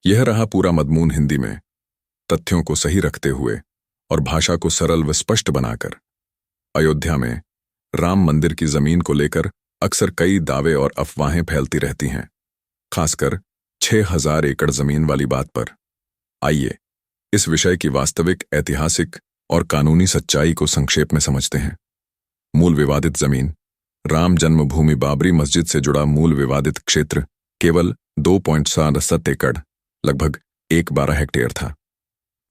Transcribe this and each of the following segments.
यह रहा पूरा मजमून हिंदी में, तथ्यों को सही रखते हुए और भाषा को सरल व स्पष्ट बनाकर। अयोध्या में राम मंदिर की जमीन को लेकर अक्सर कई दावे और अफवाहें फैलती रहती हैं, खासकर 6000 एकड़ जमीन वाली बात पर। आइए इस विषय की वास्तविक, ऐतिहासिक और कानूनी सच्चाई को संक्षेप में समझते हैं। मूल विवादित जमीन। राम जन्मभूमि बाबरी मस्जिद से जुड़ा मूल विवादित क्षेत्र केवल 2.7 एकड़, लगभग 112 हेक्टेयर था।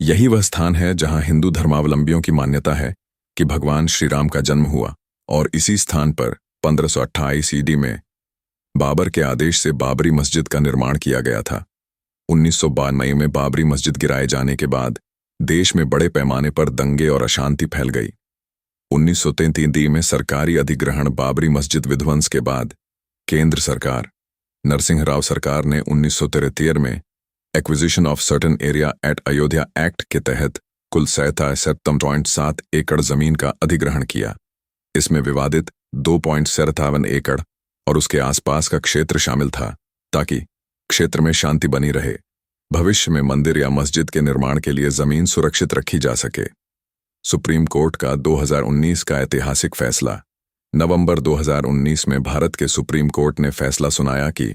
यही वह स्थान है जहां हिंदू धर्मावलंबियों की मान्यता है कि भगवान श्री राम का जन्म हुआ, और इसी स्थान पर 1528 ईडी में बाबर के आदेश से बाबरी मस्जिद का निर्माण किया गया था। 1992 में बाबरी मस्जिद गिराए जाने के बाद देश में बड़े पैमाने पर दंगे और अशांति फैल गई। 1933 में सरकारी अधिग्रहण बाबरी मस्जिद विध्वंस के बाद केंद्र सरकार, नरसिंह राव सरकार ने 1973 में acquisition of certain area at Ayodhya act के तहत कुल 67.7 एकड़ जमीन का अधिग्रहण किया। इसमें विवादित 2.57 एकड़ और उसके आसपास का क्षेत्र शामिल था, ताकि क्षेत्र में शांति बनी रहे, भविष्य में मंदिर या मस्जिद के निर्माण के लिए जमीन सुरक्षित रखी जा सके। सुप्रीम कोर्ट का 2019 का ऐतिहासिक फैसला। नवंबर 2019 में भारत के सुप्रीम कोर्ट ने फैसला सुनाया कि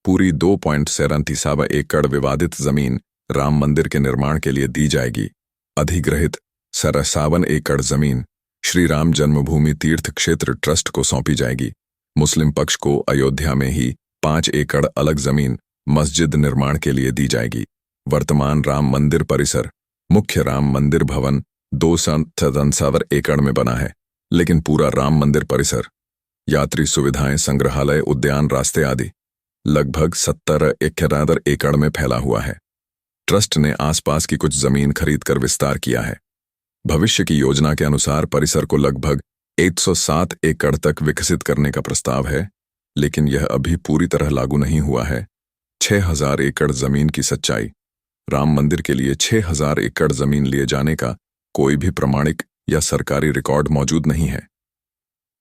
पूरी 2.37 एकड़ विवादित जमीन राम मंदिर के निर्माण के लिए दी जाएगी। अधिग्रहित 57 एकड़ जमीन श्री राम जन्मभूमि तीर्थ क्षेत्र ट्रस्ट को सौंपी जाएगी। मुस्लिम पक्ष को अयोध्या में ही 5 एकड़ अलग जमीन मस्जिद निर्माण के लिए दी जाएगी। वर्तमान राम मंदिर परिसर, मुख्य राम मंदिर भवन 2.7 एकड़ में बना है, लेकिन पूरा राम मंदिर परिसर, यात्री सुविधाएं, संग्रहालय, उद्यान, रास्ते आदि लगभग 71 एकड़ में फैला हुआ है। ट्रस्ट ने आसपास की कुछ जमीन खरीदकर विस्तार किया है। भविष्य की योजना के अनुसार परिसर को लगभग 107 एकड़ तक विकसित करने का प्रस्ताव है, लेकिन यह अभी पूरी तरह लागू नहीं हुआ है। 6000 एकड़ जमीन की सच्चाई। राम मंदिर के लिए 6000 एकड़ जमीन लिए जाने का कोई भी प्रमाणिक या सरकारी रिकॉर्ड मौजूद नहीं है।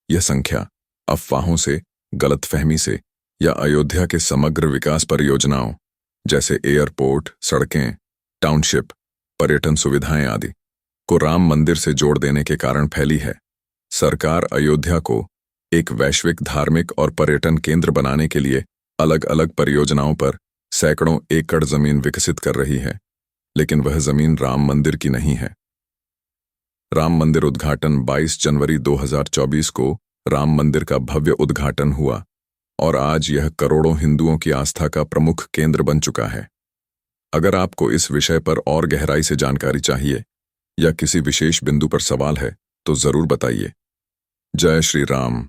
यह संख्या अफवाहों से, गलतफहमी से या अयोध्या के समग्र विकास परियोजनाओं जैसे एयरपोर्ट, सड़कें, टाउनशिप, पर्यटन सुविधाएं आदि को राम मंदिर से जोड़ देने के कारण फैली है। सरकार अयोध्या को एक वैश्विक धार्मिक और पर्यटन केंद्र बनाने के लिए अलग अलग परियोजनाओं पर सैकड़ों एकड़ जमीन विकसित कर रही है, लेकिन वह जमीन राम मंदिर की नहीं है। राम मंदिर उद्घाटन 22 जनवरी 2024 को राम मंदिर का भव्य उद्घाटन हुआ, और आज यह करोड़ों हिंदुओं की आस्था का प्रमुख केंद्र बन चुका है। अगर आपको इस विषय पर और गहराई से जानकारी चाहिए या किसी विशेष बिंदु पर सवाल है, तो जरूर बताइए। जय श्री राम।